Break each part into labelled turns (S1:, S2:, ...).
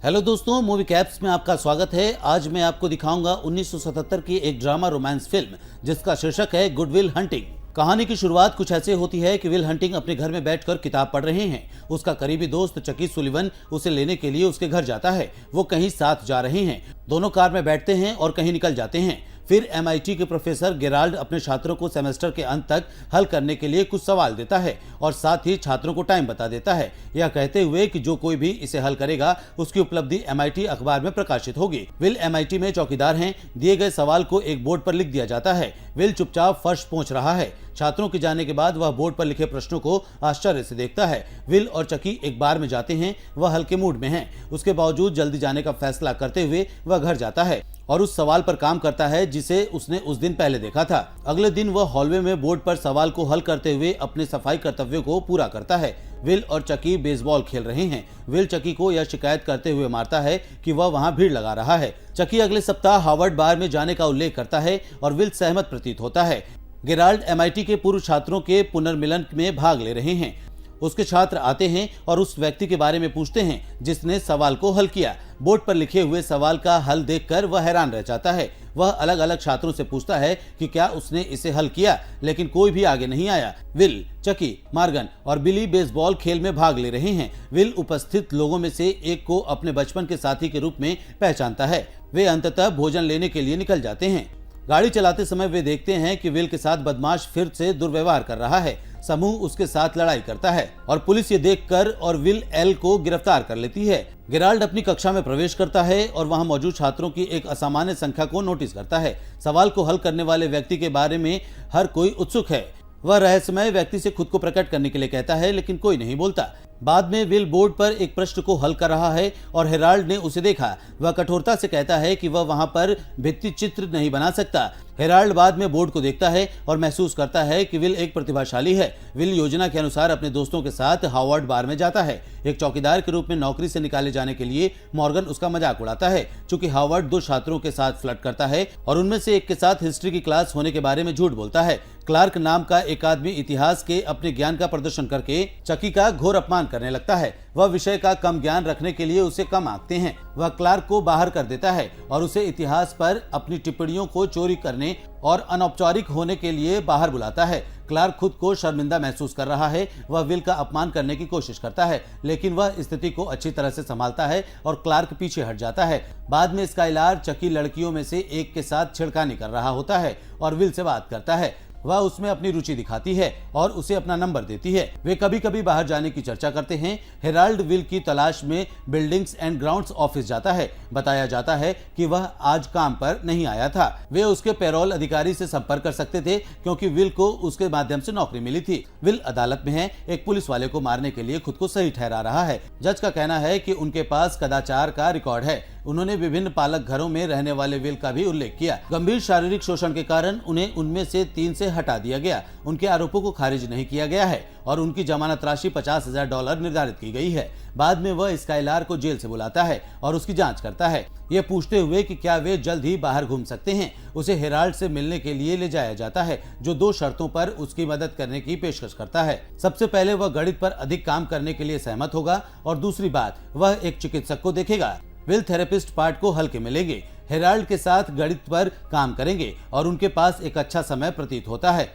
S1: Hello दोस्तों, movie caps में आपका स्वागत है। आज मैं आपको दिखाऊंगा 1977 की एक ड्रामा रोमांस फिल्म जिसका शीर्षक है गुड विल हंटिंग। कहानी की शुरुआत कुछ ऐसे होती है कि विल हंटिंग अपने घर में बैठकर किताब पढ़ रहे हैं। उसका करीबी दोस्त चकी सुलिवन उसे लेने के लिए उसके घर जाता है। वो कहीं साथ जा रहे हैं। दोनों कार में बैठते हैं और कहीं निकल जाते हैं। फिर MIT के प्रोफेसर गेराल्ड अपने छात्रों को सेमेस्टर के अंत तक हल करने के लिए कुछ सवाल देता है और साथ ही छात्रों को टाइम बता देता है, यह कहते हुए कि जो कोई भी इसे हल करेगा उसकी उपलब्धि MIT अखबार में प्रकाशित होगी। विल MIT में चौकीदार हैं। दिए गए सवाल को एक बोर्ड पर लिख दिया जाता है। विल चुपचाप फर्श पहुंच रहा है। छात्रों के जाने के बाद वह बोर्ड पर लिखे प्रश्नों को आश्चर्य से देखता है। विल और चकी एक बार में जाते हैं। वह हल्के मूड में हैं। उसके बावजूद जल्दी जाने का फैसला करते हुए वह घर जाता है और उस सवाल पर काम करता है जिसे उसने उस दिन पहले देखा था। अगले दिन वह हॉलवे में बोर्ड पर सवाल को हल करते हुए अपने सफाई कर्तव्यों को पूरा करता है। विल और चकी बेसबॉल खेल रहे हैं। विल चकी को यह शिकायत करते हुए मारता है कि वह वहां भीड़ लगा रहा है। चकी अगले सप्ताह हार्वर्ड बार में जाने का उल्लेख करता है और विल सहमत प्रतीत होता है। गेराल्ड MIT के पूर्व छात्रों के पुनर्मिलन में भाग ले रहे हैं। उसके छात्र आते हैं और उस व्यक्ति के बारे में पूछते हैं जिसने सवाल को हल किया। बोर्ड पर लिखे हुए सवाल का हल देखकर वह हैरान रह जाता है। वह अलग अलग छात्रों से पूछता है कि क्या उसने इसे हल किया, लेकिन कोई भी आगे नहीं आया। विल, चकी, मॉर्गन और बिली बेसबॉल खेल में भाग ले रहे हैं। विल उपस्थित लोगों में से एक को अपने बचपन के साथी के रूप में पहचानता है। वे अंततः भोजन लेने के लिए निकल जाते हैं। गाड़ी चलाते समय वे देखते हैं कि विल के साथ बदमाश फिर से दुर्व्यवहार कर रहा है। समूह उसके साथ लड़ाई करता है और पुलिस ये देखकर और विल एल को गिरफ्तार कर लेती है। गेराल्ड अपनी कक्षा में प्रवेश करता है और वहां मौजूद छात्रों की एक असामान्य संख्या को नोटिस करता है। सवाल को हल करने वाले व्यक्ति के बारे में हर कोई उत्सुक है। वह रहस्यमय व्यक्ति से खुद को प्रकट करने के लिए कहता है, लेकिन कोई नहीं बोलता। बाद में विल बोर्ड पर एक प्रश्न को हल कर रहा है और हेराल्ड ने उसे देखा। वह कठोरता से कहता है कि वह वहां पर भित्ति चित्र नहीं बना सकता। हेराल्ड बाद में बोर्ड को देखता है और महसूस करता है कि विल एक प्रतिभाशाली है। विल योजना के अनुसार अपने दोस्तों के साथ हार्वर्ड बार में जाता है। एक चौकीदार के रूप में नौकरी से निकाले जाने के लिए मॉर्गन उसका मजाक उड़ाता है। चूंकि हार्वर्ड 2 छात्रों के साथ फ्लर्ट करता है और उनमें से एक के साथ हिस्ट्री की क्लास होने के बारे में झूठ बोलता है। क्लार्क नाम का एक आदमी इतिहास के अपने ज्ञान का प्रदर्शन करके चकी का घोर अपमान करने लगता है। वह विषय का कम ज्ञान रखने के लिए उसे कम आंकते हैं। वह क्लार्क को बाहर कर देता है और उसे इतिहास पर अपनी टिप्पणियों को चोरी करने और अनौपचारिक होने के लिए बाहर बुलाता है। क्लार्क खुद को शर्मिंदा महसूस कर रहा है। वह विल का अपमान करने की कोशिश करता है, लेकिन वह स्थिति को अच्छी तरह से संभालता है और क्लार्क पीछे हट जाता है। बाद में स्काइलार चकी लड़कियों में से एक के साथ छेड़खानी कर रहा होता है और विल से बात करता है। वह उसमें अपनी रुचि दिखाती है और उसे अपना नंबर देती है। वे कभी कभी बाहर जाने की चर्चा करते हैं। हेराल्ड विल की तलाश में बिल्डिंग्स एंड ग्राउंड्स ऑफिस जाता है। बताया जाता है कि वह आज काम पर नहीं आया था। वे उसके पेरोल अधिकारी से संपर्क कर सकते थे क्योंकि विल को उसके माध्यम से नौकरी मिली थी। विल अदालत में है। एक पुलिस वाले को मारने के लिए खुद को सही ठहरा रहा है। जज का कहना है कि उनके पास कदाचार का रिकॉर्ड है। उन्होंने विभिन्न पालक घरों में रहने वाले विल का भी उल्लेख किया। गंभीर शारीरिक शोषण के कारण उन्हें उनमें से 3 से हटा दिया गया। उनके आरोपों को खारिज नहीं किया गया है और उनकी जमानत राशि $50,000 निर्धारित की गई है। बाद में वह स्काइलार को जेल से बुलाता है और उसकी जांच करता है, ये पूछते हुए कि क्या वे जल्द ही बाहर घूम सकते हैं। उसे हेराल्ड से मिलने के लिए ले जाया जाता है, जो 2 शर्तों पर उसकी मदद करने की पेशकश करता है। सबसे पहले वह गणित पर अधिक काम करने के लिए सहमत होगा और दूसरी बात, वह एक चिकित्सक को देखेगा। विल थेरेपिस्ट पार्ट को हल्के मिलेंगे। हेराल्ड के साथ गणित पर काम करेंगे और उनके पास एक अच्छा समय प्रतीत होता है।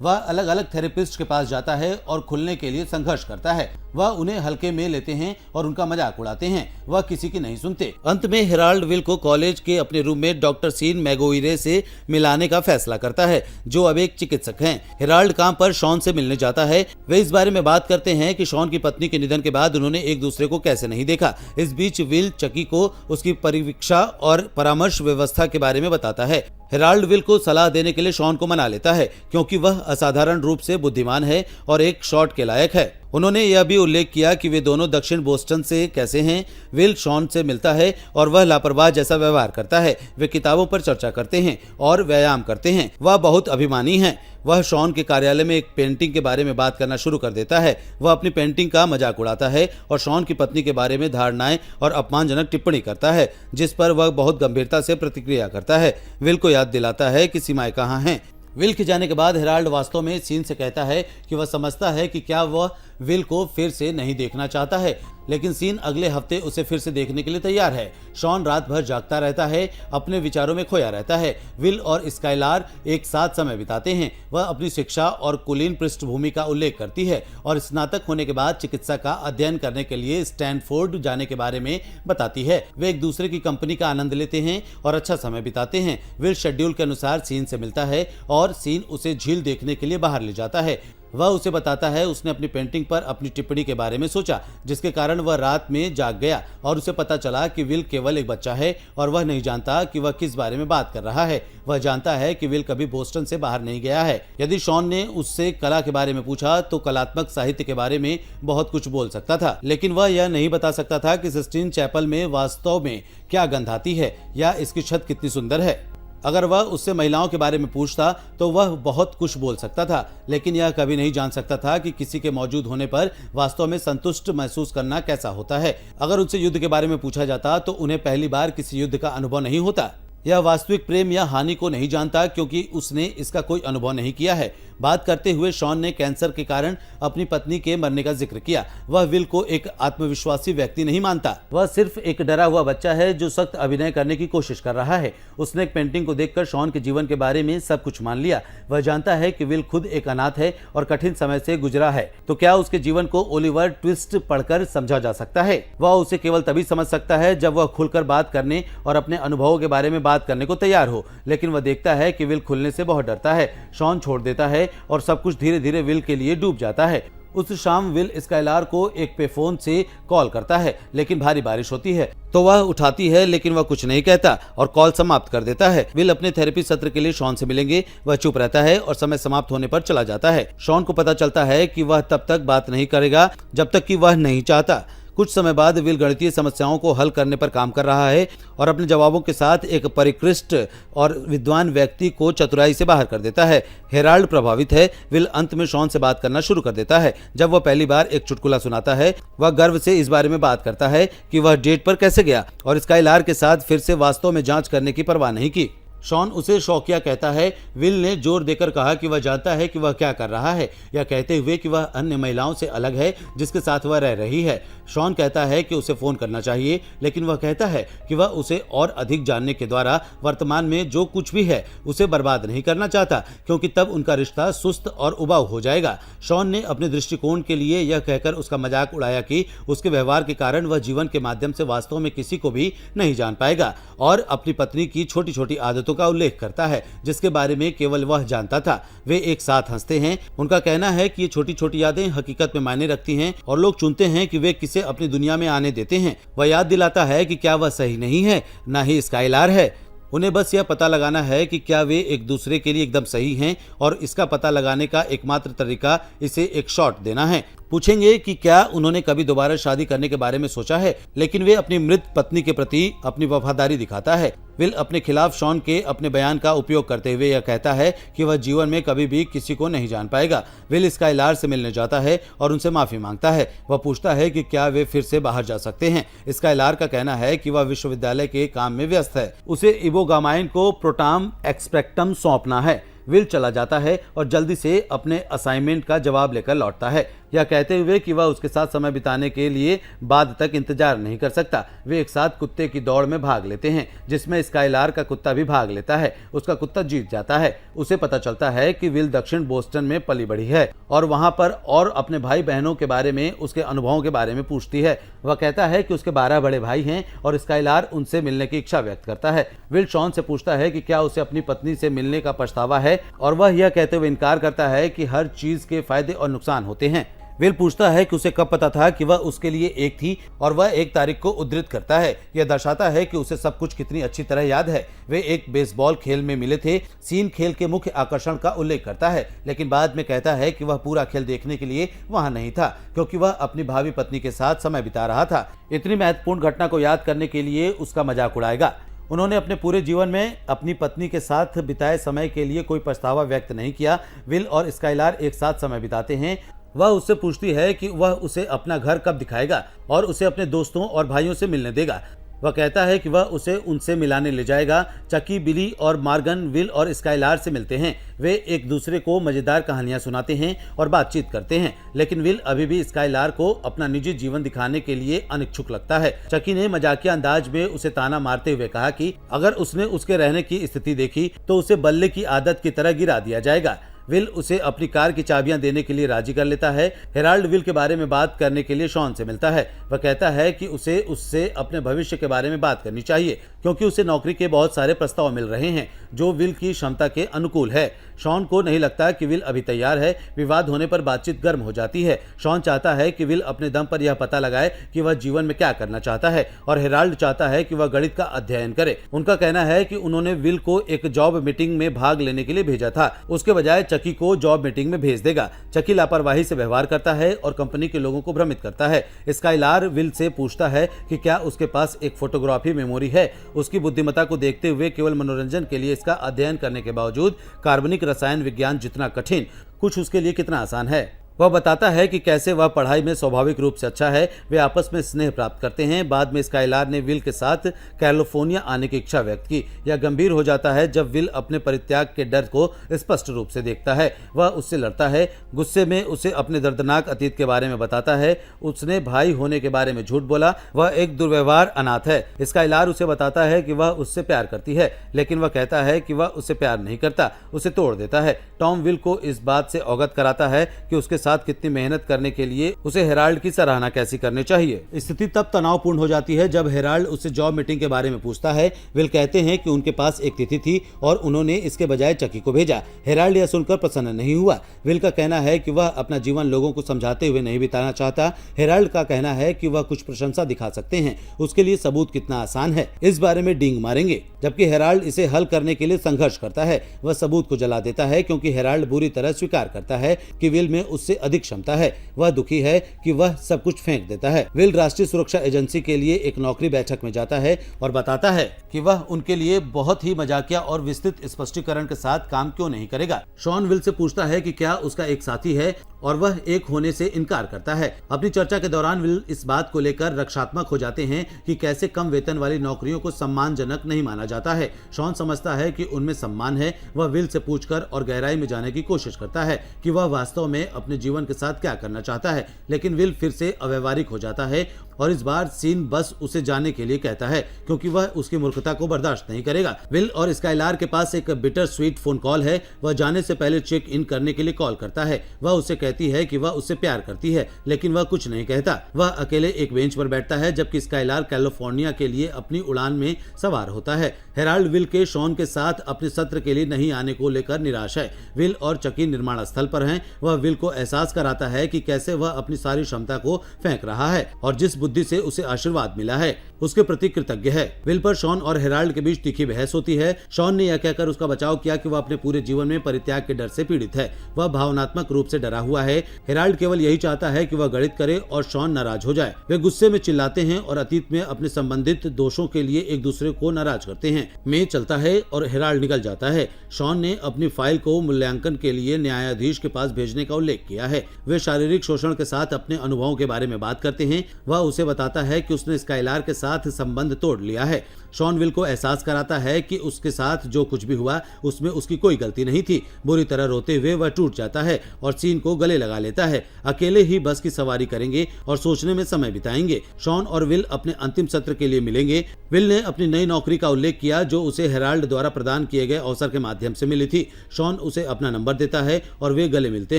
S1: वह अलग अलग थेरेपिस्ट के पास जाता है और खुलने के लिए संघर्ष करता है। वह उन्हें हल्के में लेते हैं और उनका मजाक उड़ाते हैं। वह किसी की नहीं सुनते। अंत में हेराल्ड विल को कॉलेज के अपने रूममेट डॉक्टर सीन मैगोइरे से मिलाने का फैसला करता है, जो अब एक चिकित्सक हैं। हेराल्ड काम पर शॉन से मिलने जाता है। वे इस बारे में बात करते हैं कि शॉन की पत्नी के निधन के बाद उन्होंने एक दूसरे को कैसे नहीं देखा। इस बीच विल चकी को उसकी परिवीक्षा और परामर्श व्यवस्था के बारे में बताता है। हेराल्ड विल को सलाह देने के लिए शॉन को मना लेता है क्योंकि वह असाधारण रूप से बुद्धिमान है और एक शॉट के लायक है। उन्होंने यह भी उल्लेख किया कि वे दोनों दक्षिण बोस्टन से कैसे हैं। विल शॉन से मिलता है और वह लापरवाह जैसा व्यवहार करता है। वे किताबों पर चर्चा करते हैं और व्यायाम करते हैं। वह बहुत अभिमानी है। वह शॉन के कार्यालय में एक पेंटिंग के बारे में बात करना शुरू कर देता है। वह अपनी पेंटिंग का मजाक उड़ाता है और शॉन की पत्नी के बारे में धारणाएं और अपमानजनक टिप्पणी करता है, जिस पर वह बहुत गंभीरता से प्रतिक्रिया करता है। विल को याद दिलाता है कि सीमाएं कहाँ हैं। विल के जाने के बाद हेराल्ड वास्तव में सीन से कहता है कि वह समझता है कि क्या वह विल को फिर से नहीं देखना चाहता है, लेकिन सीन अगले हफ्ते उसे फिर से देखने के लिए तैयार है। शॉन रात भर जागता रहता है, अपने विचारों में खोया रहता है। विल और स्काइलार एक साथ समय बिताते हैं। वह अपनी शिक्षा और कुलीन पृष्ठभूमि का उल्लेख करती है और स्नातक होने के बाद चिकित्सा का अध्ययन करने के लिए स्टैनफोर्ड जाने के बारे में बताती है। वे एक दूसरे की कंपनी का आनंद लेते हैं और अच्छा समय बिताते हैं। विल शेड्यूल के अनुसार सीन से मिलता है और सीन उसे झील देखने के लिए बाहर ले जाता है। वह उसे बताता है उसने अपनी पेंटिंग पर अपनी टिप्पणी के बारे में सोचा, जिसके कारण वह रात में जाग गया और उसे पता चला कि विल केवल एक बच्चा है और वह नहीं जानता कि वह किस बारे में बात कर रहा है। वह जानता है कि विल कभी बोस्टन से बाहर नहीं गया है। यदि शॉन ने उससे कला के बारे में पूछा तो कलात्मक साहित्य के बारे में बहुत कुछ बोल सकता था, लेकिन वह यह नहीं बता सकता था कि सिस्टीन चैपल में वास्तव में क्या गंध आती है या इसकी छत कितनी सुंदर है। अगर वह उससे महिलाओं के बारे में पूछता तो वह बहुत कुछ बोल सकता था, लेकिन यह कभी नहीं जान सकता था कि किसी के मौजूद होने पर वास्तव में संतुष्ट महसूस करना कैसा होता है। अगर उनसे युद्ध के बारे में पूछा जाता तो उन्हें पहली बार किसी युद्ध का अनुभव नहीं होता। यह वास्तविक प्रेम या हानि को नहीं जानता क्योंकि उसने इसका कोई अनुभव नहीं किया है। बात करते हुए शॉन ने कैंसर के कारण अपनी पत्नी के मरने का जिक्र किया। वह विल को एक आत्मविश्वासी व्यक्ति नहीं मानता। वह सिर्फ एक डरा हुआ बच्चा है जो सख्त अभिनय करने की कोशिश कर रहा है। उसने एक पेंटिंग को देखकर शॉन के जीवन के बारे में सब कुछ मान लिया। वह जानता है कि विल खुद एक अनाथ है और कठिन समय से गुजरा है, तो क्या उसके जीवन को ओलिवर ट्विस्ट पढ़कर समझा जा सकता है? वह उसे केवल तभी समझ सकता है जब वह खुलकर बात करने और अपने अनुभवों के बारे में बात करने को तैयार हो, लेकिन वह देखता है कि विल खुलने से बहुत डरता है। शॉन छोड़ देता है और सब कुछ धीरे धीरे विल के लिए डूब जाता है। उस शाम विल स्काइलार को एक पेफोन से कॉल करता है, लेकिन भारी बारिश होती है तो वह उठाती है, लेकिन वह कुछ नहीं कहता और कॉल समाप्त कर देता है। विल अपने थेरेपी सत्र के लिए शॉन से मिलेंगे। वह चुप रहता है और समय समाप्त होने पर चला जाता है। शॉन को पता चलता है कि वह तब तक बात नहीं करेगा जब तक कि वह नहीं चाहता। कुछ समय बाद विल गणितीय समस्याओं को हल करने पर काम कर रहा है और अपने जवाबों के साथ एक परिष्कृत और विद्वान व्यक्ति को चतुराई से बाहर कर देता है। हेराल्ड प्रभावित है। विल अंत में शॉन से बात करना शुरू कर देता है। जब वह पहली बार एक चुटकुला सुनाता है, वह गर्व से इस बारे में बात करता है कि वह डेट पर कैसे गया और स्काइलार के साथ फिर से वास्तव में जांच करने की परवाह नहीं की। शॉन उसे शौकिया कहता है। विल ने जोर देकर कहा कि वह जानता है कि वह क्या कर रहा है, यह कहते हुए कि वह अन्य महिलाओं से अलग है जिसके साथ वह रह रही है। शॉन कहता है कि उसे फोन करना चाहिए, लेकिन वह कहता है कि वह उसे और अधिक जानने के द्वारा वर्तमान में जो कुछ भी है उसे बर्बाद नहीं करना चाहता, क्योंकि तब उनका रिश्ता सुस्त और उबाऊ हो जाएगा। शॉन ने अपने दृष्टिकोण के लिए यह कहकर उसका मजाक उड़ाया कि उसके व्यवहार के कारण वह जीवन के माध्यम से वास्तव में किसी को भी नहीं जान पाएगा, और अपनी पत्नी की छोटी छोटी आदतों का उल्लेख करता है जिसके बारे में केवल वह जानता था। वे एक साथ हंसते हैं। उनका कहना है कि ये छोटी छोटी यादें हकीकत में मायने रखती हैं और लोग चुनते हैं कि वे किसे अपनी दुनिया में आने देते हैं। वह याद दिलाता है कि क्या वह सही नहीं है, ना ही स्काइलार है। उन्हें बस यह पता लगाना है कि क्या वे एक दूसरे के लिए एकदम सही हैं, और इसका पता लगाने का एकमात्र तरीका इसे एक शॉट देना है। पूछेंगे कि क्या उन्होंने कभी दोबारा शादी करने के बारे में सोचा है, लेकिन वे अपनी मृत पत्नी के प्रति अपनी वफादारी दिखाता है। विल अपने खिलाफ शॉन के अपने बयान का उपयोग करते हुए यह कहता है कि वह जीवन में कभी भी किसी को नहीं जान पाएगा। विल स्काइलार से मिलने जाता है और उनसे माफी मांगता है। वह पूछता है कि क्या वे फिर से बाहर जा सकते हैं। स्काइलार का कहना है कि वह विश्वविद्यालय के काम में व्यस्त है, उसे इबोगामाइन को प्रोटाम एक्सपेक्टम सौंपना है। विल चला जाता है और जल्दी से अपने असाइनमेंट का जवाब लेकर लौटता है, यह कहते हुए कि वह उसके साथ समय बिताने के लिए बाद तक इंतजार नहीं कर सकता। वे एक साथ कुत्ते की दौड़ में भाग लेते हैं, जिसमें स्काइलार का कुत्ता भी भाग लेता है। उसका कुत्ता जीत जाता है। उसे पता चलता है कि विल दक्षिण बोस्टन में पली बढ़ी है और वहां पर और अपने भाई बहनों के बारे में, उसके अनुभवों के बारे में पूछती है। वह कहता है कि उसके 12 बड़े भाई हैं और स्काइलार उनसे मिलने की इच्छा व्यक्त करता है। विल शॉन से पूछता है कि क्या उसे अपनी पत्नी से मिलने का पछतावा है, और वह यह कहते हुए इनकार करता है कि हर चीज के फायदे और नुकसान होते हैं। विल पूछता है कि उसे कब पता था कि वह उसके लिए एक थी, और वह एक तारीख को उद्धृत करता है। यह दर्शाता है कि उसे सब कुछ कितनी अच्छी तरह याद है। वे एक बेसबॉल खेल में मिले थे। सीन खेल के मुख्य आकर्षण का उल्लेख करता है, लेकिन बाद में कहता है कि वह पूरा खेल देखने के लिए वहां नहीं था, क्योंकि वह अपनी भावी पत्नी के साथ समय बिता रहा था। इतनी महत्वपूर्ण घटना को याद करने के लिए उसका मजाक उड़ाएगा। उन्होंने अपने पूरे जीवन में अपनी पत्नी के साथ बिताए समय के लिए कोई पछतावा व्यक्त नहीं किया। विल और स्काइलार एक साथ समय बिताते हैं। वह उससे पूछती है कि वह उसे अपना घर कब दिखाएगा और उसे अपने दोस्तों और भाइयों से मिलने देगा। वह कहता है कि वह उसे उनसे मिलाने ले जाएगा। चकी, बिली और मॉर्गन विल और स्काइलार से मिलते हैं। वे एक दूसरे को मजेदार कहानियां सुनाते हैं और बातचीत करते हैं, लेकिन विल अभी भी स्काइलार को अपना निजी जीवन दिखाने के लिए अनिच्छुक लगता है। चकी ने मजाकिया अंदाज में उसे ताना मारते हुए कहा कि अगर उसने उसके रहने की स्थिति देखी तो उसे बल्ले की आदत की तरह गिरा दिया जाएगा। विल उसे अपनी कार की चाबियां देने के लिए राजी कर लेता है। हेराल्ड विल के बारे में बात करने के लिए शॉन से मिलता है। वह कहता है कि उसे उससे अपने भविष्य के बारे में बात करनी चाहिए, क्योंकि उसे नौकरी के बहुत सारे प्रस्ताव मिल रहे हैं जो विल की क्षमता के अनुकूल है। शॉन को नहीं लगता कि विल अभी तैयार है। विवाद होने पर बातचीत गर्म हो जाती है। शॉन चाहता है कि विल अपने दम पर यह पता लगाए कि वह जीवन में क्या करना चाहता है, और हेराल्ड चाहता है कि वह गणित का अध्ययन करे। उनका कहना है कि उन्होंने विल को एक जॉब मीटिंग में भाग लेने के लिए भेजा था, उसके बजाय चकी को जॉब मीटिंग में भेज देगा। चकी लापरवाही से व्यवहार करता है और कंपनी के लोगों को भ्रमित करता है। स्काइलार विल से पूछता है कि क्या उसके पास एक फोटोग्राफी मेमोरी है। उसकी बुद्धिमत्ता को देखते हुए केवल मनोरंजन के लिए इसका अध्ययन करने के बावजूद कार्बनिक रसायन विज्ञान जितना कठिन, कुछ उसके लिए कितना आसान है। वह बताता है कि कैसे वह पढ़ाई में स्वाभाविक रूप से अच्छा है। वे आपस में स्नेह प्राप्त करते हैं। बाद में स्काइलार ने विल के साथ कैलिफोर्निया आने की इच्छा व्यक्त की। यह गंभीर हो जाता है जब विल अपने परित्याग के डर को स्पष्ट रूप से देखता है। वह उससे लड़ता है। गुस्से में उसे अपने दर्दनाक अतीत के बारे में बताता है। उसने भाई होने के बारे में झूठ बोला। वह एक दुर्व्यवहार अनाथ है। स्काइलार उसे बताता है कि वह उससे प्यार करती है, लेकिन वह कहता है कि वह उससे प्यार नहीं करता, उसे तोड़ देता है। टॉम विल को इस बात से अवगत कराता है कि उसके साथ कितनी मेहनत करने के लिए उसे हेराल्ड की सराहना कैसी करनी चाहिए। स्थिति तब तनावपूर्ण हो जाती है जब हेराल्ड उससे जॉब मीटिंग के बारे में पूछता है। विल कहते हैं कि उनके पास एक तिथि थी और उन्होंने इसके बजाय चकी को भेजा। हेराल्ड यह सुनकर प्रसन्न नहीं हुआ। विल का कहना है कि वह अपना जीवन लोगों को समझाते हुए नहीं बिताना चाहता। हेराल्ड का कहना है कि वह कुछ प्रशंसा दिखा सकते हैं, उसके लिए सबूत कितना आसान है, इस बारे में डींग मारेंगे। जबकि हेराल्ड इसे हल करने के लिए संघर्ष करता है। वह सबूत को जला देता है क्योंकि हेराल्ड बुरी तरह स्वीकार करता है कि विल में उससे अधिक क्षमता है। वह दुखी है कि वह सब कुछ फेंक देता है। विल राष्ट्रीय सुरक्षा एजेंसी के लिए एक नौकरी बैठक में जाता है और बताता है कि वह उनके लिए बहुत ही मजाकिया और विस्तृत स्पष्टीकरण के साथ काम क्यों नहीं करेगा। शॉन विल से पूछता है कि क्या उसका एक साथी है और वह एक होने से इनकार करता है। अपनी चर्चा के दौरान विल इस बात को लेकर रक्षात्मक हो जाते हैं कि कैसे कम वेतन वाली नौकरियों को सम्मानजनक नहीं माना जाता है। शॉन समझता है कि उनमें सम्मान है। वह विल से पूछकर और गहराई में जाने की कोशिश करता है कि वह वास्तव में अपने जीवन के साथ क्या करना चाहता है, लेकिन विल फिर से अव्यवहारिक हो जाता है और इस बार सीन बस उसे जाने के लिए कहता है क्योंकि वह उसकी मूर्खता को बर्दाश्त नहीं करेगा। विल और स्काइलार के पास एक बिटर स्वीट फोन कॉल है। वह जाने से पहले चेक इन करने के लिए कॉल करता है। वह उसे कहती है कि वह उससे प्यार करती है, लेकिन वह कुछ नहीं कहता। वह अकेले एक बेंच पर बैठता है जबकि स्काइलार कैलिफोर्निया के लिए अपनी उड़ान में सवार होता है। हेराल्ड विल के शॉन के साथ अपने सत्र के लिए नहीं आने को लेकर निराश है। विल और चकी निर्माण स्थल पर हैं। वह विल को एहसास कराता है कि कैसे वह अपनी सारी क्षमता को फेंक रहा है और जिस बुद्धि से उसे आशीर्वाद मिला है उसके प्रति कृतज्ञ है। विल पर शॉन और हेराल्ड के बीच तीखी बहस होती है। शॉन ने यह कहकर उसका बचाव किया कि वह अपने पूरे जीवन में परित्याग के डर से पीड़ित है। वह भावनात्मक रूप से डरा हुआ है। हेराल्ड केवल यही चाहता है कि वह गणित करे और शॉन नाराज हो जाए। वे गुस्से में चिल्लाते हैं और अतीत में अपने संबंधित दोषों के लिए एक दूसरे को नाराज करते हैं। मे चलता है और हेराल्ड निकल जाता है। शॉन ने अपनी फाइल को मूल्यांकन के लिए न्यायाधीश के पास भेजने का उल्लेख किया है। वे शारीरिक शोषण के साथ अपने अनुभवों के बारे में बात करते हैं। वह उसे बताता है कि उसने स्काइलार के साथ संबंध तोड़ लिया है। शॉन विल को एहसास कराता है कि उसके साथ जो कुछ भी हुआ उसमें उसकी कोई गलती नहीं थी। बुरी तरह रोते हुए वह टूट जाता है और सीन को गले लगा लेता है। अकेले ही बस की सवारी करेंगे और सोचने में समय बिताएंगे। शॉन और विल अपने अंतिम सत्र के लिए मिलेंगे। विल ने अपनी नई नौकरी का उल्लेख किया जो उसे हेराल्ड द्वारा प्रदान किए गए अवसर के माध्यम से मिली थी। शॉन उसे अपना नंबर देता है और वे गले मिलते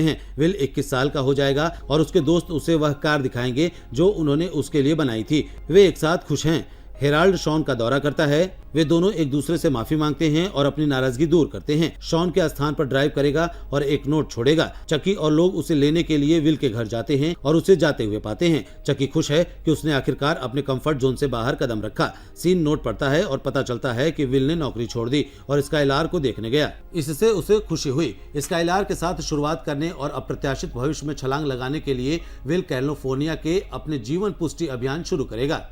S1: हैं। विल 21 साल का हो जाएगा और उसके दोस्त उसे वह कार दिखाएंगे जो उन्होंने उसके लिए बनाई थी। वे एक साथ खुश हैं। हेराल्ड शॉन का दौरा करता है। वे दोनों एक दूसरे से माफी मांगते हैं और अपनी नाराजगी दूर करते हैं। शॉन के स्थान पर ड्राइव करेगा और एक नोट छोड़ेगा। चकी और लोग उसे लेने के लिए विल के घर जाते हैं और उसे जाते हुए पाते हैं। चकी खुश है कि उसने आखिरकार अपने कंफर्ट जोन से बाहर कदम रखा। सीन नोट पढ़ता है और पता चलता है कि विल ने नौकरी छोड़ दी और स्काइलार को देखने गया। इससे उसे खुशी हुई। स्काइलार के साथ शुरुआत करने और अप्रत्याशित भविष्य में छलांग लगाने के लिए विल कैलिफोर्निया के अपने जीवन पुष्टि अभियान शुरू करेगा।